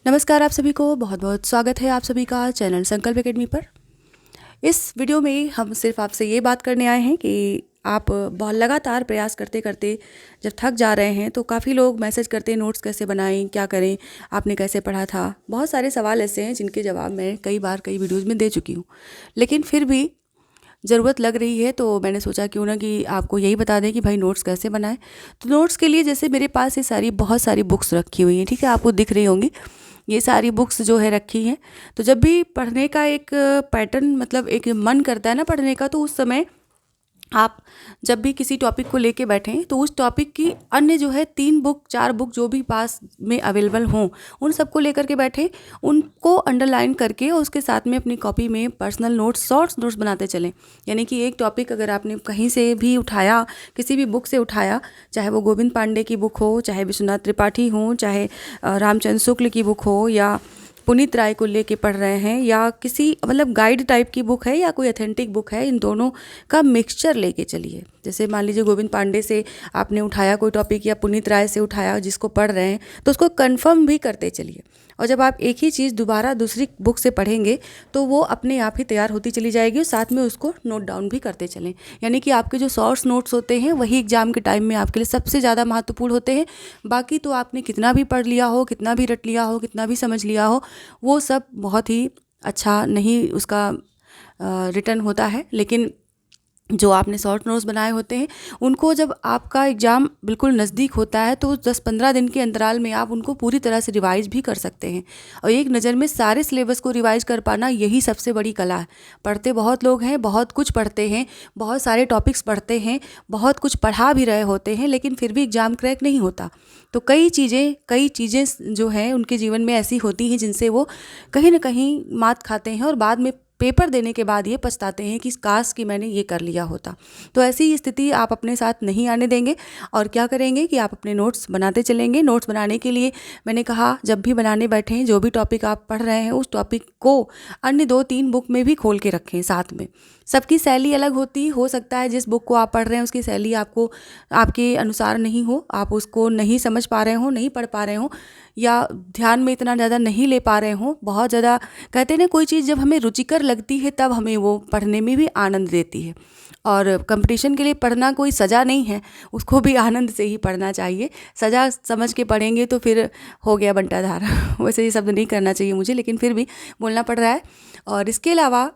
नमस्कार आप सभी को बहुत बहुत स्वागत है आप सभी का चैनल संकल्प एकेडमी पर। इस वीडियो में हम सिर्फ आपसे ये बात करने आए हैं कि आप बहुत लगातार प्रयास करते करते जब थक जा रहे हैं तो काफ़ी लोग मैसेज करते हैं नोट्स कैसे बनाएं, क्या करें, आपने कैसे पढ़ा था। बहुत सारे सवाल ऐसे हैं जिनके जवाब मैं कई बार कई वीडियोज़ में दे चुकी हूँ, लेकिन फिर भी ज़रूरत लग रही है तो मैंने सोचा क्यों ना कि आपको यही बता दें कि भाई नोट्स कैसे बनाएं। तो नोट्स के लिए जैसे मेरे पास ये बहुत सारी बुक्स रखी हुई हैं, ठीक है, आपको दिख रही होंगी ये सारी बुक्स जो है रखी हैं। तो जब भी पढ़ने का एक पैटर्न मतलब एक मन करता है ना पढ़ने का, तो उस समय आप जब भी किसी टॉपिक को लेके बैठें तो उस टॉपिक की अन्य जो है 3 बुक 4 बुक जो भी पास में अवेलेबल हों उन सबको लेकर के बैठें, उनको अंडरलाइन करके और उसके साथ में अपनी कॉपी में पर्सनल नोट्स शॉर्ट्स नोट्स बनाते चलें। यानी कि एक टॉपिक अगर आपने कहीं से भी उठाया, किसी भी बुक से उठाया, चाहे वो गोविंद पांडे की बुक हो, चाहे विश्वनाथ त्रिपाठी हो, चाहे रामचंद्र शुक्ल की बुक हो, या पुनीत राय को लेके पढ़ रहे हैं, या किसी मतलब गाइड टाइप की बुक है या कोई अथेंटिक बुक है, इन दोनों का मिक्सचर लेके चलिए। जैसे मान लीजिए गोविंद पांडे से आपने उठाया कोई टॉपिक या पुनीत राय से उठाया जिसको पढ़ रहे हैं, तो उसको कंफर्म भी करते चलिए। और जब आप एक ही चीज़ दोबारा दूसरी बुक से पढ़ेंगे तो वो अपने आप ही तैयार होती चली जाएगी और साथ में उसको नोट डाउन भी करते चलें। यानी कि आपके जो शॉर्ट्स नोट्स होते हैं वही एग्जाम के टाइम में आपके लिए सबसे ज़्यादा महत्वपूर्ण होते हैं। बाकी तो आपने कितना भी पढ़ लिया हो, कितना भी रट लिया हो, कितना भी समझ लिया हो, वो सब बहुत ही अच्छा नहीं उसका रिटर्न होता है। लेकिन जो आपने शॉर्ट नोट्स बनाए होते हैं उनको जब आपका एग्ज़ाम बिल्कुल नज़दीक होता है तो 10-15 दिन के अंतराल में आप उनको पूरी तरह से रिवाइज़ भी कर सकते हैं। और एक नज़र में सारे सिलेबस को रिवाइज़ कर पाना यही सबसे बड़ी कला है। पढ़ते बहुत लोग हैं, बहुत कुछ पढ़ते हैं, बहुत सारे टॉपिक्स पढ़ते हैं, बहुत कुछ पढ़ा भी रहे होते हैं, लेकिन फिर भी एग्ज़ाम क्रैक नहीं होता। तो कई चीज़ें जो हैं उनके जीवन में ऐसी होती हैं जिनसे वो कहीं ना कहीं मात खाते हैं और बाद में पेपर देने के बाद ये पछताते हैं कि काश कि मैंने ये कर लिया होता। तो ऐसी स्थिति आप अपने साथ नहीं आने देंगे। और क्या करेंगे कि आप अपने नोट्स बनाते चलेंगे। नोट्स बनाने के लिए मैंने कहा जब भी बनाने बैठें, जो भी टॉपिक आप पढ़ रहे हैं उस टॉपिक को अन्य 2-3 बुक में भी खोल के रखें साथ में। सबकी शैली अलग होती हो सकता है जिस बुक को आप पढ़ रहे हैं उसकी शैली आपको आपके अनुसार नहीं हो, आप उसको नहीं समझ पा रहे हो, नहीं पढ़ पा रहे हो, या ध्यान में इतना ज़्यादा नहीं ले पा रहे हो। बहुत ज़्यादा कहते हैं ना, कोई चीज़ जब हमें रुचिकर लगती है तब हमें वो पढ़ने में भी आनंद देती है। और कंपटीशन के लिए पढ़ना कोई सज़ा नहीं है, उसको भी आनंद से ही पढ़ना चाहिए। सज़ा समझ के पढ़ेंगे तो फिर हो गया बंटाधार वैसे ये शब्द नहीं करना चाहिए मुझे, लेकिन फिर भी बोलना पड़ रहा है। और इसके अलावा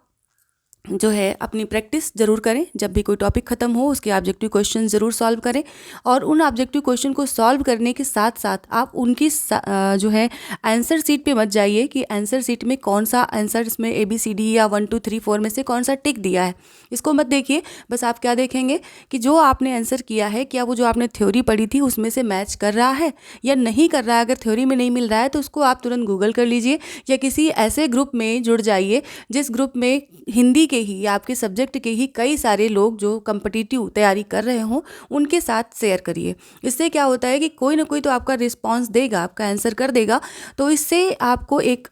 जो है अपनी प्रैक्टिस ज़रूर करें। जब भी कोई टॉपिक ख़त्म हो उसके ऑब्जेक्टिव क्वेश्चन ज़रूर सॉल्व करें। और उन ऑब्जेक्टिव क्वेश्चन को सॉल्व करने के साथ साथ आप उनकी जो है आंसर सीट पे मत जाइए कि आंसर सीट में कौन सा आंसर इसमें ABCD या 1 2 3 4 में से कौन सा टिक दिया है, इसको मत देखिए। बस आप क्या देखेंगे कि जो आपने आंसर किया है क्या वो जो आपने थ्योरी पढ़ी थी उसमें से मैच कर रहा है या नहीं कर रहा है। अगर थ्योरी में नहीं मिल रहा है तो उसको आप तुरंत गूगल कर लीजिए या किसी ऐसे ग्रुप में जुड़ जाइए जिस ग्रुप में हिंदी के ही या आपके सब्जेक्ट के ही कई सारे लोग जो कम्पिटिटिव तैयारी कर रहे हों उनके साथ शेयर करिए। इससे क्या होता है कि कोई ना कोई तो आपका रिस्पांस देगा, आपका आंसर कर देगा। तो इससे आपको एक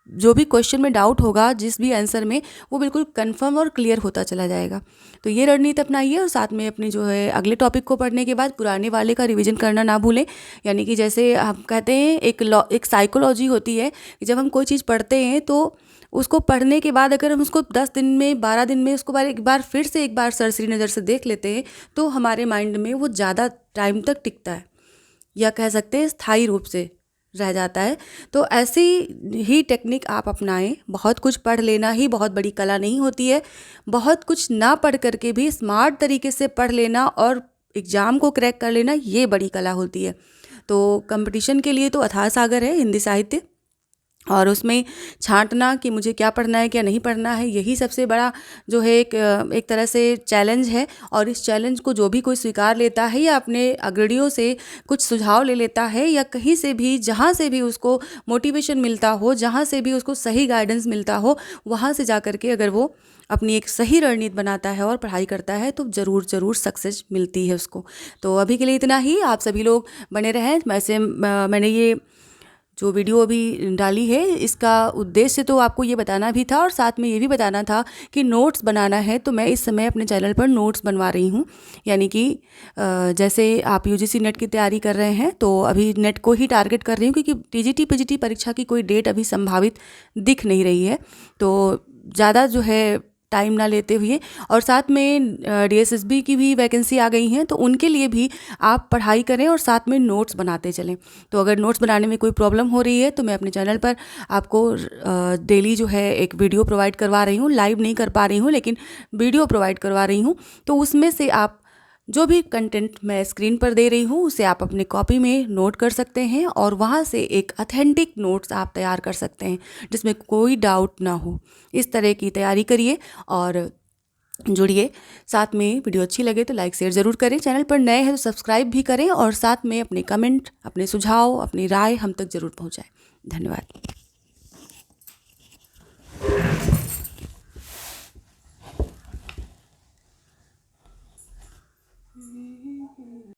जो भी क्वेश्चन में डाउट होगा जिस भी आंसर में, वो बिल्कुल कंफर्म और क्लियर होता चला जाएगा। तो ये रणनीति अपनाइए और साथ में अपने जो है अगले टॉपिक को पढ़ने के बाद पुराने वाले का रिवीजन करना ना भूलें। यानी कि जैसे हम कहते हैं एक साइकोलॉजी होती है कि जब हम कोई चीज़ पढ़ते हैं तो उसको पढ़ने के बाद अगर हम उसको 10 दिन में 12 दिन में उसको एक बार फिर से एक बार सरसरी नज़र से देख लेते हैं तो हमारे माइंड में वो ज़्यादा टाइम तक टिकता है, या कह सकते हैं स्थायी रूप से रह जाता है। तो ऐसी ही टेक्निक आप अपनाएं। बहुत कुछ पढ़ लेना ही बहुत बड़ी कला नहीं होती है। बहुत कुछ ना पढ़ करके भी स्मार्ट तरीके से पढ़ लेना और एग्ज़ाम को क्रैक कर लेना ये बड़ी कला होती है। तो कंपटीशन के लिए तो अथाह सागर है हिंदी साहित्य, और उसमें छांटना कि मुझे क्या पढ़ना है क्या नहीं पढ़ना है, यही सबसे बड़ा जो है एक तरह से चैलेंज है। और इस चैलेंज को जो भी कोई स्वीकार लेता है या अपने अग्रणियों से कुछ सुझाव ले लेता है या कहीं से भी जहाँ से भी उसको मोटिवेशन मिलता हो, जहाँ से भी उसको सही गाइडेंस मिलता हो, वहाँ से जा कर के अगर वो अपनी एक सही रणनीति बनाता है और पढ़ाई करता है तो ज़रूर सक्सेस मिलती है उसको। तो अभी के लिए इतना ही। आप सभी लोग बने रहें। वैसे मैंने ये जो वीडियो अभी डाली है इसका उद्देश्य तो आपको ये बताना भी था और साथ में ये भी बताना था कि नोट्स बनाना है। तो मैं इस समय अपने चैनल पर नोट्स बनवा रही हूँ, यानी कि जैसे आप यूजीसी नेट की तैयारी कर रहे हैं तो अभी नेट को ही टारगेट कर रही हूँ, क्योंकि टीजीटी पीजीटी परीक्षा की कोई डेट अभी संभावित दिख नहीं रही है। तो ज़्यादा जो है टाइम ना लेते हुए, और साथ में डीएसएसबी की भी वैकेंसी आ गई हैं, तो उनके लिए भी आप पढ़ाई करें और साथ में नोट्स बनाते चलें। तो अगर नोट्स बनाने में कोई प्रॉब्लम हो रही है तो मैं अपने चैनल पर आपको डेली जो है एक वीडियो प्रोवाइड करवा रही हूँ। लाइव नहीं कर पा रही हूँ लेकिन वीडियो प्रोवाइड करवा रही हूँ। तो उसमें से आप जो भी कंटेंट मैं स्क्रीन पर दे रही हूँ उसे आप अपने कॉपी में नोट कर सकते हैं और वहाँ से एक ऑथेंटिक नोट्स आप तैयार कर सकते हैं जिसमें कोई डाउट ना हो। इस तरह की तैयारी करिए और जुड़िए। साथ में वीडियो अच्छी लगे तो लाइक शेयर ज़रूर करें। चैनल पर नए हैं तो सब्सक्राइब भी करें और साथ में अपने कमेंट, अपने सुझाव, अपनी राय हम तक ज़रूर पहुँचाएं। धन्यवाद।